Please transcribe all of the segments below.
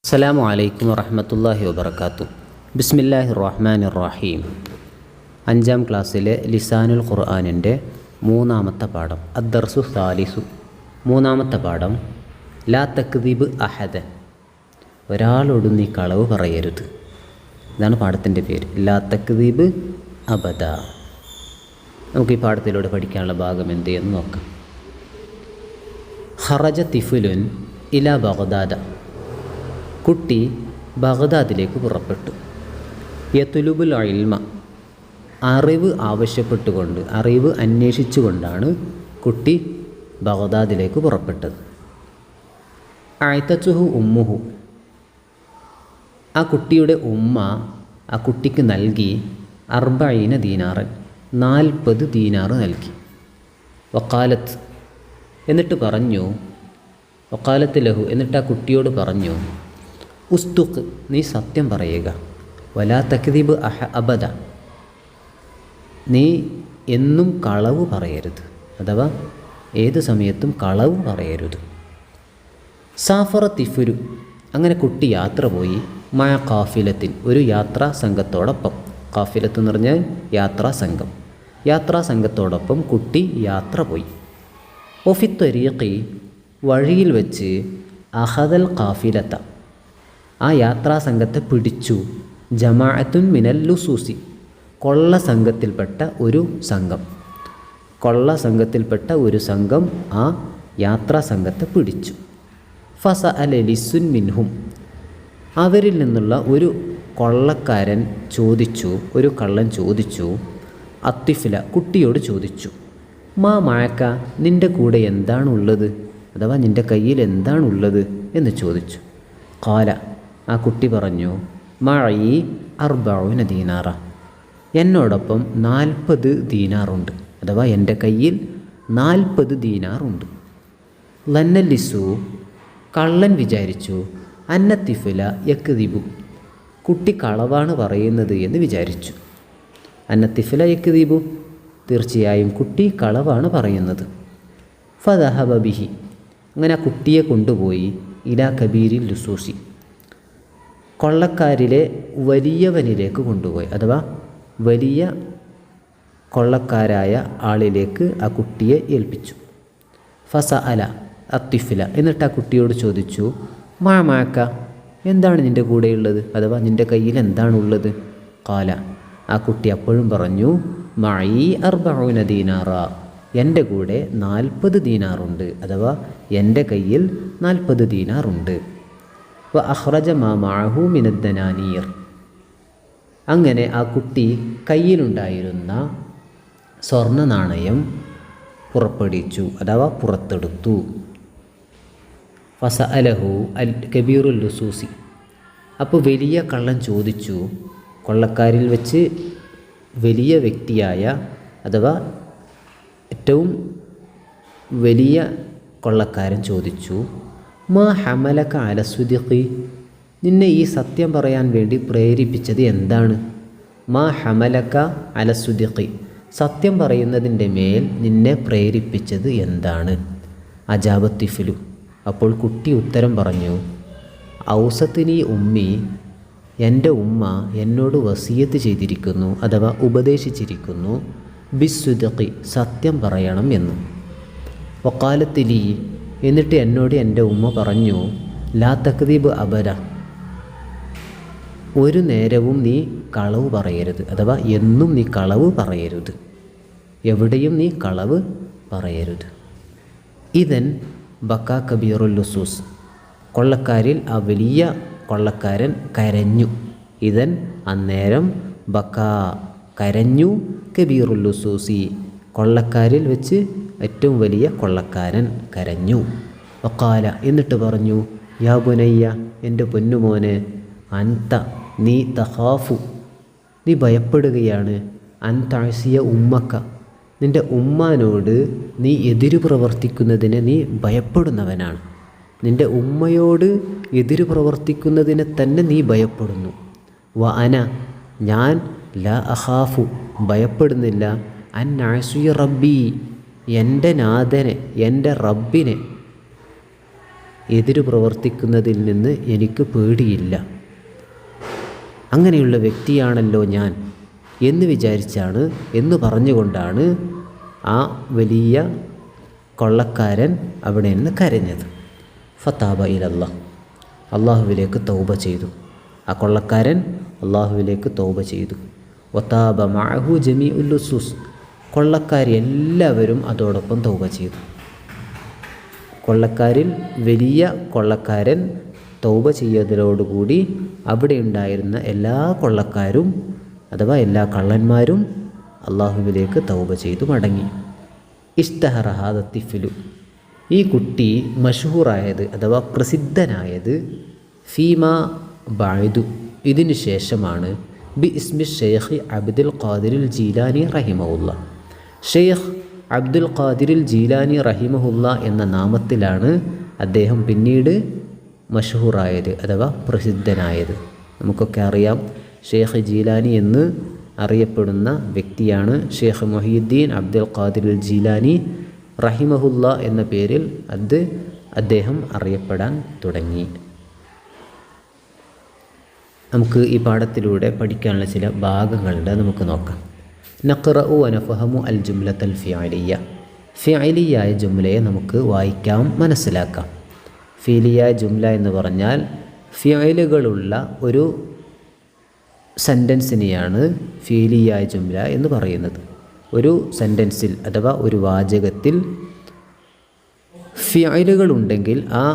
അസ്സലാമു അലൈക്കും വറഹ്മത്തുള്ളാഹി വബറകാതുഹു. ബിസ്മില്ലാഹിർ റഹ്മാനിർ റഹീം. 5ാം ക്ലാസ്സിലെ ലിസാനുൽ ഖുർആനിൻ്റെ 3ാമത്തെ പാഠം അദ്ദർസു സാലിസു. 3ാമത്തെ പാഠം ലാ തക്ദിബ് അഹദൻ. ഒരാളോട് നീ കളവ് പറയരുത്. ഇതാണ് പാഠത്തിൻ്റെ പേര്. ലാ തക്ദിബ് അബദ. നമുക്ക് ഈ പാഠത്തിലൂടെ പഠിക്കാനുള്ള ഭാഗം എന്ത് എന്ന് നോക്കാം. ഖറജ തിഫുലുൻ ഇലാ ബഗ്ദാദ. കുട്ടി ബഗ്ദാദിലേക്ക് പുറപ്പെട്ടു. യത്ലുബുൽ ഇൽമ. അറിവ് ആവശ്യപ്പെട്ടുകൊണ്ട്, അറിവ് അന്വേഷിച്ചുകൊണ്ടാണ് കുട്ടി ബഗ്ദാദിലേക്ക് പുറപ്പെട്ടത്. അഅതതുഹു ഉമ്മുഹു. ആ കുട്ടിയുടെ ഉമ്മ ആ കുട്ടിക്ക് നൽകി 40 ദീനാറൻ, 40 ദീനാറ് നൽകി. വക്കാലത്ത്, എന്നിട്ട് പറഞ്ഞു, വക്കാലത്ത് ലഹു, എന്നിട്ട് ആ കുട്ടിയോട് പറഞ്ഞു, ഉസ്തുഖ്, നീ സത്യം പറയുക, വലാ തക്ദിബ് അബദ, നീ എന്നും കളവ് പറയരുത്, അഥവാ ഏത് സമയത്തും കളവ് പറയരുത്. സാഫറ തിഫുരു. അങ്ങനെ കുട്ടി യാത്ര പോയി. മഴ കാഫിലത്തിൻ, ഒരു യാത്രാ സംഘത്തോടൊപ്പം. കാഫിലത്ത് എന്ന് പറഞ്ഞാൽ യാത്രാ സംഘം. യാത്രാ സംഘത്തോടൊപ്പം കുട്ടി യാത്ര പോയി. ഒഫിത്തൊരീഖി, വഴിയിൽ വെച്ച് അഹദൽ കാഫിലത്ത, ആ യാത്രാ സംഘത്തെ പിടിച്ചു. ജമാഅത്തുൻ മിനൽ ലുസൂസി, കൊള്ള സംഘത്തിൽപ്പെട്ട ഒരു സംഘം. കൊള്ള സംഘത്തിൽപ്പെട്ട ഒരു സംഘം ആ യാത്രാ സംഘത്തെ പിടിച്ചു. ഫസഅല ലിസുൻ മിൻഹും, അവരിൽ നിന്നുള്ള ഒരു കൊള്ളക്കാരൻ ചോദിച്ചു, ഒരു കള്ളൻ ചോദിച്ചു, അത്തിഫില, കുട്ടിയോട് ചോദിച്ചു, മാ മഴക്ക, നിൻ്റെ കൂടെ എന്താണുള്ളത്, അഥവാ നിൻ്റെ കയ്യിൽ എന്താണുള്ളത് എന്ന് ചോദിച്ചു. ഖാല, ആ കുട്ടി പറഞ്ഞു, മഴയി 40 ദീനാറ, എന്നോടൊപ്പം 40 ദീനാറുണ്ട്, അഥവാ എൻ്റെ കയ്യിൽ 40 ദീനാറുണ്ട്. ലന്നല്ലിസു, കള്ളൻ വിചാരിച്ചു, അന്നത്തിഫുല യക്ദിബു, കുട്ടി കളവാണ് പറയുന്നത് എന്ന് വിചാരിച്ചു. അന്നത്തിഫുല യക്ദിബു, തീർച്ചയായും കുട്ടി കളവാണ് പറയുന്നത്. ഫദഹബ ബിഹി, അങ്ങനെ ആ കുട്ടിയെ കൊണ്ടുപോയി ഇലാ കബീരിൽ ലുസൂസി, കൊള്ളക്കാരിലെ വലിയവനിലേക്ക് കൊണ്ടുപോയി, അഥവാ വലിയ കൊള്ളക്കാരായ ആളിലേക്ക് ആ കുട്ടിയെ ഏൽപ്പിച്ചു. ഫസഅല അത്തിഫില, എന്നിട്ട് ആ കുട്ടിയോട് ചോദിച്ചു, മാമാക്ക, എന്താണ് നിൻ്റെ കൂടെയുള്ളത്, അഥവാ നിൻ്റെ കയ്യിൽ എന്താണുള്ളത്. ഖാല, ആ കുട്ടി അപ്പോഴും പറഞ്ഞു, മഈ 40 ദീനാറ, എൻ്റെ കൂടെ 40 ദീനാറുണ്ട്, അഥവാ എൻ്റെ കയ്യിൽ 40 ദീനാറുണ്ട്. വ അഖ്റജ മാ മഅഹു മിനദ്ദനാനീർ, അങ്ങനെ ആ കുട്ടി കയ്യിലുണ്ടായിരുന്ന സ്വർണ്ണ നാണയം പുറപ്പെടുവിച്ചു, അഥവാ പുറത്തെടുത്തു. ഫസഅലഹു അൽ കബീറുൽ ലുസൂസി, അപ്പോൾ വലിയ കള്ളൻ ചോദിച്ചു, കൊള്ളക്കാരിൽ വെച്ച് വലിയ വ്യക്തിയായ, അഥവാ ഏറ്റവും വലിയ കൊള്ളക്കാരൻ ചോദിച്ചു, മാ ഹമലക അലസ്സുദിഖി, നിന്നെ ഈ സത്യം പറയാൻ വേണ്ടി പ്രേരിപ്പിച്ചത് എന്താണ്. മാ ഹമലക അലസ്സുദിഖി, സത്യം പറയുന്നതിൻ്റെ മേൽ നിന്നെ പ്രേരിപ്പിച്ചത് എന്താണ്. അജാബത്തിഫിലു, അപ്പോൾ കുട്ടി ഉത്തരം പറഞ്ഞു, ഔസത്തിനി ഉമ്മി, എൻ്റെ ഉമ്മ എന്നോട് വസിയത്ത് ചെയ്തിരിക്കുന്നു, അഥവാ ഉപദേശിച്ചിരിക്കുന്നു, ബിസ്സുദിഖി, സത്യം പറയണം എന്ന്. വക്കാലത്തിലി, എന്നിട്ട് എന്നോട് എൻ്റെ ഉമ്മ പറഞ്ഞു, ലാ തക്ദീബ് അബര, ഒരു നേരവും നീ കളവ് പറയരുത്, അഥവാ എന്നും നീ കളവ് പറയരുത്, എവിടെയും നീ കളവ് പറയരുത്. ഇതൻ ബക്കാ കബീറുൽ ലുസൂസ്, കൊള്ളക്കാരിൽ ആ വലിയ കൊള്ളക്കാരൻ കരഞ്ഞു. ഇതൻ, അന്നേരം ബക്കാ, കരഞ്ഞു, കബീറുൽ ലുസൂസി, കൊള്ളക്കാരിൽ വെച്ച് ഏറ്റവും വലിയ കൊള്ളക്കാരൻ കരഞ്ഞു. വഖാല, എന്നിട്ട് പറഞ്ഞു, യാ ബുനയ്യ, എൻ്റെ പൊന്നുമോനെ, അൻത, നീ തഖാഫു, നീ ഭയപ്പെടുകയാണ്, അൻതഅസിയ ഉമ്മക്ക, നിൻ്റെ ഉമ്മാനോട് നീ എതിരു പ്രവർത്തിക്കുന്നതിനെ നീ ഭയപ്പെടുന്നവനാണ്. നിൻ്റെ ഉമ്മയോട് എതിരു പ്രവർത്തിക്കുന്നതിനെ തന്നെ നീ ഭയപ്പെടുന്നു. വ അന, ഞാൻ, ലാ അഖാഫു, ഭയപ്പെടുന്നില്ല, അൻ അസിയ റബ്ബി, എൻ്റെ നാഥനെ, എൻ്റെ റബ്ബിനെ, എതിരു പ്രവർത്തിക്കുന്നതിൽ നിന്ന് എനിക്ക് പേടിയില്ല, അങ്ങനെയുള്ള വ്യക്തിയാണല്ലോ ഞാൻ എന്ന് വിചാരിച്ചാണ്, എന്ന് പറഞ്ഞുകൊണ്ടാണ് ആ വലിയ കൊള്ളക്കാരൻ അവിടെ നിന്ന് കരഞ്ഞത്. ഫതാബ ഇലല്ലാഹ്, അള്ളാഹുവിലേക്ക് തൗബ ചെയ്തു. ആ കൊള്ളക്കാരൻ അള്ളാഹുവിലേക്ക് തൗബ ചെയ്തു. വതാബ മഅഹു ജമീഉൽ ലുസൂസ്, കൊള്ളക്കാർ എല്ലാവരും അതോടൊപ്പം തൗബ ചെയ്തു. കൊള്ളക്കാരിൽ വലിയ കൊള്ളക്കാരൻ തൗബ ചെയ്തതോടുകൂടി അവിടെ ഉണ്ടായിരുന്ന എല്ലാ കൊള്ളക്കാരും അഥവാ എല്ലാ കള്ളന്മാരും അള്ളാഹുവിലേക്ക് തൗബ ചെയ്തു മടങ്ങി. ഇസ്തഹറ ഹാദ തിഫ്ലു, ഈ കുട്ടി മഷ്ഹൂറായത് അഥവാ പ്രസിദ്ധനായത് ഫീമാ ബഅദു, ഇതിനു ശേഷമാണ്, ബി ഇസ്മി ഷെയ്ഖ് അബ്ദുൽ ഖാദിറിൽ ജീലാനി റഹിമഹുല്ല, ഷെയ്ഖ് അബ്ദുൽ ഖാദിറിൽ ജീലാനി റഹിമഹുല്ല എന്ന നാമത്തിലാണ് അദ്ദേഹം പിന്നീട് മഷ്ഹൂറായത് അഥവാ പ്രസിദ്ധനായത്. നമുക്കൊക്കെ അറിയാം, ഷെയ്ഖ് ജീലാനി എന്ന് അറിയപ്പെടുന്ന വ്യക്തിയാണ് ഷെയ്ഖ് മുഹിയുദ്ദീൻ അബ്ദുൽ ഖാദിറിൽ ജീലാനി റഹിമഹുല്ല എന്ന പേരിൽ അദ്ദേഹം അറിയപ്പെടാൻ തുടങ്ങി. നമുക്ക് ഈ പാഠത്തിലൂടെ പഠിക്കാനുള്ള ചില ഭാഗങ്ങളുണ്ട്, നമുക്ക് നോക്കാം. നഖ്റഉ വനഫഹമു അൽ ജുംലത്തൽ ഫിഅലിയ്യ, ഫിഅലിയായ ജുംലയെ നമുക്ക് വായിക്കാം, മനസ്സിലാക്കാം. ഫീലിയായ ജുംല എന്ന് പറഞ്ഞാൽ ഫിഅലുകളുള്ള ഒരു സെൻറ്റൻസിനെയാണ് ഫീലിയായ ജുംല എന്ന് പറയുന്നത്. ഒരു സെൻറ്റൻസിൽ അഥവാ ഒരു വാചകത്തിൽ ഫിഅലുകളുണ്ടെങ്കിൽ ആ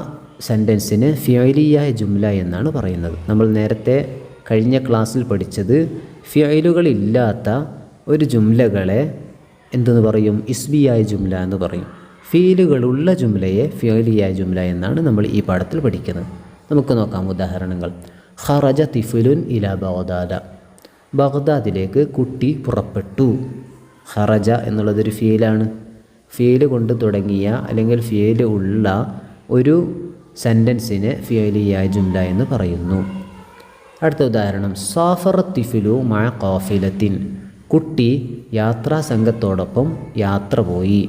സെൻറ്റൻസിന് ഫിഅലിയായ ജുംല എന്നാണ് പറയുന്നത്. നമ്മൾ നേരത്തെ കഴിഞ്ഞ ക്ലാസ്സിൽ പഠിച്ചത് ഫിഅലുകളില്ലാത്ത ഒരു ജുംലകളെ എന്തെന്ന് പറയും? ഇസ്മിയായ ജുംല എന്ന് പറയും. ഫീലുകളുള്ള ജുംലയെ ഫിഅലിയായ ജുംല എന്നാണ് നമ്മൾ ഈ പാഠത്തിൽ പഠിക്കുന്നത്. നമുക്ക് നോക്കാം ഉദാഹരണങ്ങൾ. ഖറജ തിഫ്ലുൻ ഇലാ ബഗ്ദാദ, ബഗ്ദാദിലേക്ക് കുട്ടി പുറപ്പെട്ടു. ഖറജ എന്നുള്ളതൊരു ഫീലാണ്. ഫീല് കൊണ്ട് തുടങ്ങിയ അല്ലെങ്കിൽ ഫീല് ഉള്ള ഒരു സെൻറ്റൻസിനെ ഫിഅലിയായ ജുംല എന്ന് പറയുന്നു. അടുത്ത ഉദാഹരണം, സാഫറ തിഫ്ലു മഅ ഖാഫിലത്തിൻ, കുട്ടി യാത്രാ സംഘത്തോടൊപ്പം യാത്ര പോയി.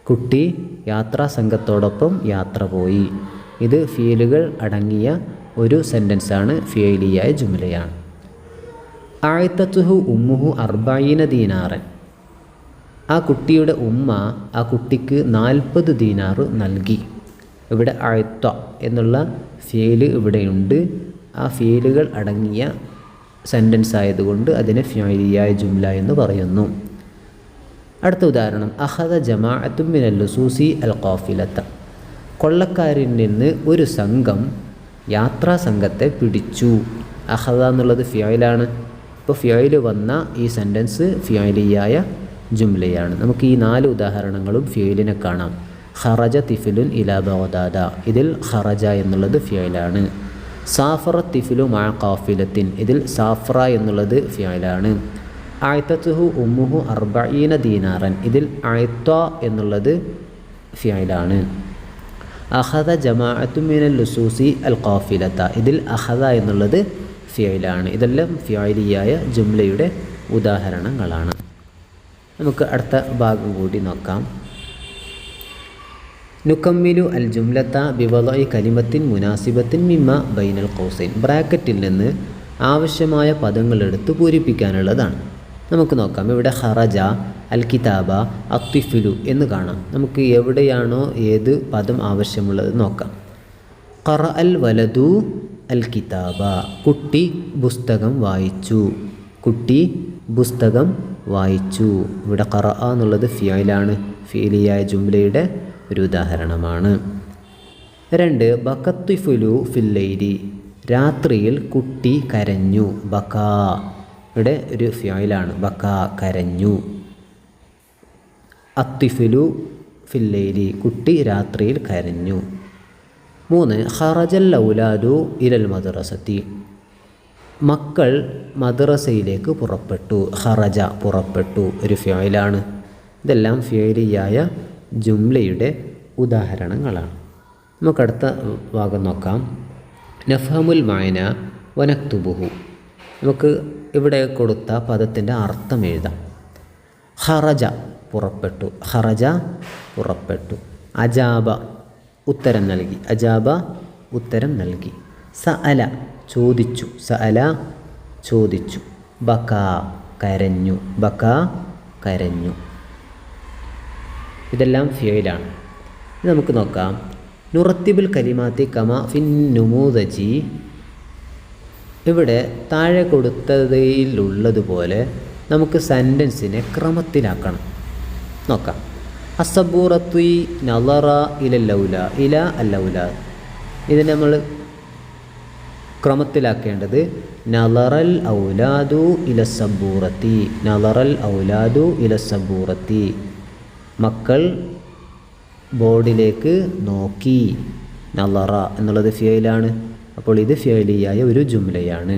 കുട്ടി യാത്രാ സംഘത്തോടൊപ്പം യാത്ര പോയി. ഇത് ഫീലുകൾ അടങ്ങിയ ഒരു സെൻറ്റൻസാണ്, ഫിഅലിയായ ജുംലയാണ്. അഅതതുഹു ഉമ്മുഹു 40 ദീനാറൻ, ആ കുട്ടിയുടെ ഉമ്മ ആ കുട്ടിക്ക് 40 ദീനാർ നൽകി. ഇവിടെ അഅത എന്നുള്ള ഫീല് ഇവിടെയുണ്ട്. ആ ഫീലുകൾ അടങ്ങിയ സെൻറ്റൻസ് ആയതുകൊണ്ട് അതിനെ ഫിഅലിയായ ജുംല എന്ന് പറയുന്നു. അടുത്ത ഉദാഹരണം, അഖദ ജമാഅത്തും മിനൽ ലുസൂസി അൽ ഖാഫിലത്ത, കൊള്ളക്കാരിൽ നിന്ന് ഒരു സംഘം യാത്രാ സംഘത്തെ പിടിച്ചു. അഖദ എന്നുള്ളത് ഫിഅലാണ്. ഇപ്പോൾ ഫിഅല് വന്ന ഈ സെൻറ്റൻസ് ഫിഅലിയായ ജുംലയാണ്. നമുക്ക് ഈ 4 ഉദാഹരണങ്ങളും ഫിഅലിനെ കാണാം. ഖറജ തിഫ്ലുൻ ഇലാ ബഗ്ദാദ, ഇതിൽ ഖറജ എന്നുള്ളത് ഫിഅലാണ്. സാഫറ തിഫ്ലു മഅ ഖാഫിലത്തിൻ, ഇതിൽ സാഫറ എന്നുള്ളത് ഫിഅലാണ്. അഅതതുഹു ഉമ്മുഹു 40 ദീനാറൻ, ഇതിൽ അഅത എന്നുള്ളത് ഫിഅലാണ്. അഖദ ജമാഅത്തു മിനൽ ലുസൂസി അൽ ഖാഫിലത, ഇതിൽ അഖദ എന്നുള്ളത് ഫിഅലാണ്. ഇതെല്ലാം ഫിഅലിയായ ജുംലയുടെ ഉദാഹരണങ്ങളാണ്. നമുക്ക് അടുത്ത ഭാഗം കൂടി നോക്കാം. നുക്കമ്മിലു അൽ ജുംലത്ത ബിവളഇ കലിമത്തിൻ മുനാസിബത്തിൻ മിമ്മ ബൈനൽ ഖൗസൈൻ, ബ്രാക്കറ്റിൽ നിന്ന് ആവശ്യമായ പദങ്ങളെടുത്ത് പൂരിപ്പിക്കാനുള്ളതാണ്. നമുക്ക് നോക്കാം. ഇവിടെ ഖറജ, അൽ കിതാബ, അത്തിഫിലു എന്ന് കാണാം. നമുക്ക് എവിടെയാണോ ഏത് പദം ആവശ്യമുള്ളത് നോക്കാം. ഖറ അൽ വലതു അൽ കിതാബ, കുട്ടി പുസ്തകം വായിച്ചു. കുട്ടി പുസ്തകം വായിച്ചു. ഇവിടെ ഖറ എന്നുള്ളത് ഫിഅലാണ്, ഫിഅലിയായ ജുംലയുടെ ഒരു ഉദാഹരണമാണ്. 2, ബക്കത്തിഫുലു ഫില്ലൈലി, രാത്രിയിൽ കുട്ടി കരഞ്ഞു. ബക്കാ ഇവിടെ ഒരു ഫിഅലാണ്, ബക്കാ കരഞ്ഞു. അത്തിഫുലു ഫില്ലൈലി, കുട്ടി രാത്രിയിൽ കരഞ്ഞു. 3, ഖറജൽ ഔലാദു ഇലൽ മദ്റസത്തി, മക്കൾ മദ്രസയിലേക്ക് പുറപ്പെട്ടു. ഖറജ പുറപ്പെട്ടു ഒരു ഫിഅലാണ്. ഇതെല്ലാം ഫിഅലിയായ ജുംലയുടെ ഉദാഹരണങ്ങളാണ്. നമുക്കടുത്ത ഭാഗം നോക്കാം. നഫ്ഹമുൽ മഅന വനക്തുബുഹു, നമുക്ക് ഇവിടെ കൊടുത്ത പദത്തിൻ്റെ അർത്ഥം എഴുതാം. ഖറജ പുറപ്പെട്ടു, ഖറജ പുറപ്പെട്ടു. അജാബ ഉത്തരം നൽകി. അജാബ ഉത്തരം നൽകി. സഅല ചോദിച്ചു. സഅല ചോദിച്ചു. ബക കരഞ്ഞു. ബക കരഞ്ഞു. ഇതെല്ലാം ഫിയലാണ്. ഇത് നമുക്ക് നോക്കാം. നുറത്തിബുൽ കലിമാത്തി കമ ഫിൻ നുമൂദജി. ഇവിടെ താഴെ കൊടുത്തതിലുള്ളതുപോലെ നമുക്ക് സെൻറ്റൻസിനെ ക്രമത്തിലാക്കണം. നോക്കാം. അസബൂറത്വി നളറ ഇലല്ലൗല ഇല അല്ലൗല. ഇത് നമ്മൾ ക്രമത്തിലാക്കേണ്ടത് നളറൽ ഔലാദു ഇലസബൂറത്തി. നളറൽ ഔലാദു ഇലസബൂറത്തി. മക്കൾ ബോർഡിലേക്ക് നോക്കി. നളറ എന്നുള്ളത് ഫിയലാണ്. അപ്പോൾ ഇത് ഫിയലിയായ ഒരു ജുംലയാണ്.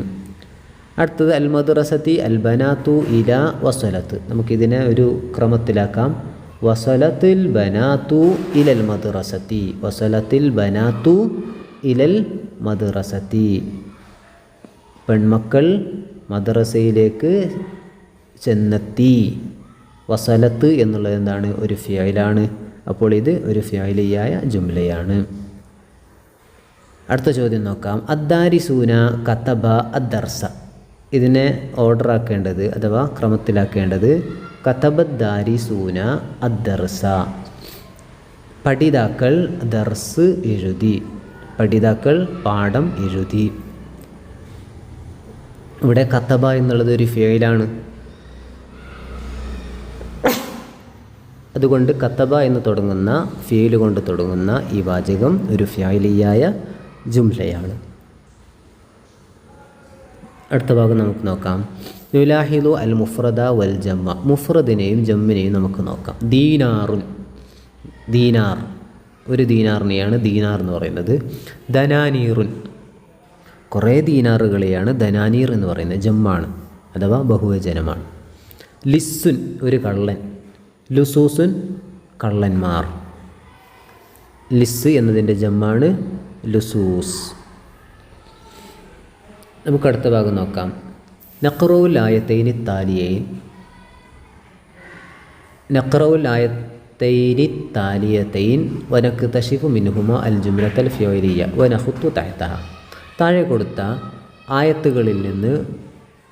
അടുത്തത് അൽ മദ്റസത്തി അൽ ബനാത്തു ഇല വസലത്ത്. നമുക്കിതിനെ ഒരു ക്രമത്തിലാക്കാം. വസലത്തിൽ ബനാത്തു ഇലൽ മദ്റസത്തി. വസലത്തിൽ ബനാത്തു ഇലൽ മദ്റസത്തി. പെൺമക്കൾ മദ്രസയിലേക്ക് ചെന്നെത്തി. വസലത്ത് എന്നുള്ളത് എന്താണ്? ഒരു ഫിയലാണ്. അപ്പോൾ ഇത് ഒരു ഫിയലിയായ ജുംലയാണ്. അടുത്ത ചോദ്യം നോക്കാം. അദ്ദാരിസൂന കതബ അദ്ദർസ. ഇതിനെ ഓർഡർ ആക്കേണ്ടത് അഥവാ ക്രമത്തിലാക്കേണ്ടത് കതബദ്ദാരിസൂന അദ്ദർസ. പഠിതാക്കൾ ദർസ് എഴുതി. പഠിതാക്കൾ പാഠം എഴുതി. ഇവിടെ കതബ എന്നുള്ളത് ഒരു ഫിയലാണ്. അതുകൊണ്ട് കതബ എന്ന് തുടങ്ങുന്ന ഫിയല് കൊണ്ട് തുടങ്ങുന്ന ഈ വാചകം ഒരു ഫിയലിയായ ജുംലയാണ്. അടുത്ത ഭാഗം നമുക്ക് നോക്കാം. യുലാഹിദു അൽ മുഫ്രദ വൽ ജമ്മ. മുഫ്രദിനെയും ജമ്മിനെയും നമുക്ക് നോക്കാം. ദീനാറുൻ. ദീനാർ ഒരു ദീനാറിനെയാണ് ദീനാർ എന്ന് പറയുന്നത്. ദനാനീറുൻ കുറേ ദീനാറുകളെയാണ് ദനാനീർ എന്ന് പറയുന്നത്. ജമ്മാണ് അഥവാ ബഹുവചനമാണ്. ലിസ്സുൻ ഒരു കള്ളൻ. ലുസൂസുൻ കള്ളന്മാർ. ലിസ് എന്നതിൻ്റെ ജമ്മാണ് ലുസൂസ്. നമുക്ക് അടുത്ത ഭാഗം നോക്കാം. നഖ്റഉൽ ആയത്തൈനി താലിയൈൻ. നഖ്റഉൽ ആയത്തൈനി താലിയത്തൈൻ വനക്തശിഫു മിൻഹുമ അൽ ജുംലത്തൽ ഫിയലിയ വനഖുത്തു തഹ്തഹ. താഴെ കൊടുത്ത ആയത്തുകളിൽ നിന്ന്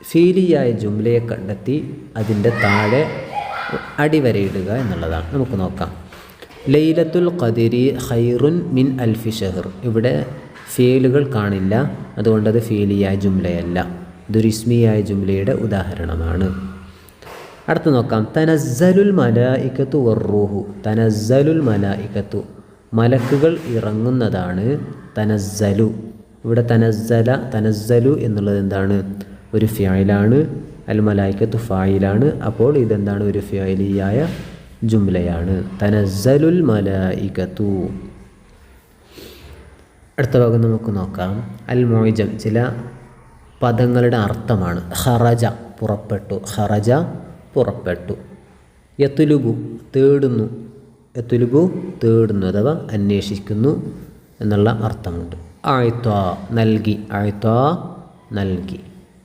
ഫീലിയായ ജുംലയെ കണ്ടെത്തി അതിൻ്റെ താഴെ അടിവരയിടുക എന്നുള്ളതാണ്. നമുക്ക് നോക്കാം. ലൈലത്തുൽ ഖദരി ഖൈറുൻ മിൻ അൽഫി ഷഹർ. ഇവിടെ ഫീലുകൾ കാണില്ല, അതുകൊണ്ടത് ഫീലിയായ ജുംലയല്ല. ഇതൊരു ഇസ്മിയായ ജുംലയുടെ ഉദാഹരണമാണ്. അടുത്ത് നോക്കാം. തനസ്സലുൽ മലായികത്തു വറൂഹു. തനസ്സലുൽ മലായികത്തു മലക്കുകൾ ഇറങ്ങുന്നതാണ് തനസ്സലു. ഇവിടെ തനസ്സലു എന്നുള്ളത് എന്താണ്? ഒരു ഫിയലാണ്. അൽ മലായികത്തു ഫായിലാണ്. അപ്പോൾ ഇതെന്താണ്? ഒരു ഫിയലിയായ ജുംലയാണ്. തനസ്സലുൽ മലായികത്തു. അടുത്ത ഭാഗം നമുക്ക് നോക്കാം. അൽ മുഅ്ജം ചില പദങ്ങളുടെ അർത്ഥമാണ്. ഖറജ പുറപ്പെട്ടു. ഖറജ പുറപ്പെട്ടു. യത്ലുബു തേടുന്നു. യത്ലുബു തേടുന്നു അഥവാ അന്വേഷിക്കുന്നു എന്നുള്ള അർത്ഥമുണ്ട്. അഅ്ത നൽകി. അഅ്ത നൽകി.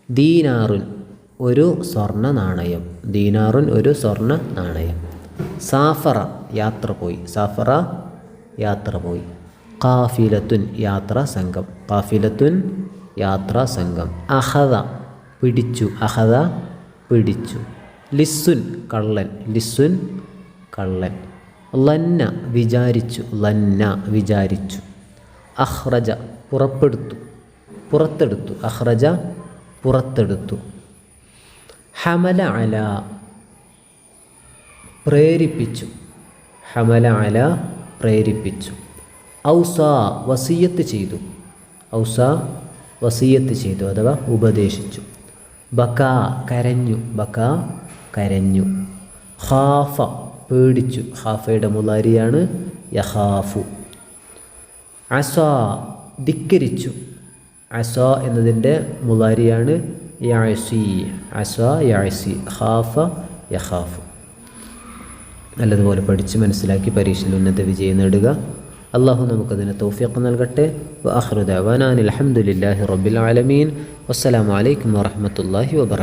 ദീനാറുൻ ഒരു സ്വർണ്ണ നാണയം. ദീനാറുൻ ഒരു സ്വർണ്ണ നാണയം. സാഫറ യാത്ര പോയി. സാഫറ യാത്ര പോയി. ഖാഫിലത്തുൻ യാത്രാ സംഘം. ഖാഫിലത്തുൻ യാത്രാ സംഘം. അഖദ പിടിച്ചു. അഖദ പിടിച്ചു. ലിസ്സുൻ കള്ളൻ. ലിസ്സുൻ കള്ളൻ. ലന്ന വിചാരിച്ചു. ലന്ന വിചാരിച്ചു. അഖ്റജ പുറപ്പെടുത്തു. പുറത്തെടുത്തു. അഖ്റജ പുറത്തെടുത്തു. ഹമല അല പ്രേരിപ്പിച്ചു. ഹമല അല പ്രേരിപ്പിച്ചു. ഔസ വസിയത്ത് ചെയ്തു. ഔസ വസിയത്ത് ചെയ്തു അഥവാ ഉപദേശിച്ചു. ബക കരഞ്ഞു. ബക കരഞ്ഞു. ഖാഫ പേടിച്ചു. ഖാഫയുടെ മുളാരിയാണ് യഖാഫു. അസ ധിക്കരിച്ചു. അസ എന്നതിൻ്റെ മുളാരിയാണ് യഅസി. അസ യഅസി. ഖാഫ യഖാഫു. നല്ലതുപോലെ പഠിച്ച് മനസ്സിലാക്കി പരീക്ഷയിൽ ഉന്നത വിജയം നേടുക. അള്ളാഹു നമുക്കതിന് തൗഫീഖ് നൽകട്ടെ. വആഖിറു ദഅവാനാ അൽഹംദുലില്ലാഹി റബ്ബിൽ ആലമീൻ. വസ്സലാമു അലൈക്കും വറഹ്മത്തുള്ളാഹി വബറകാതുഹു.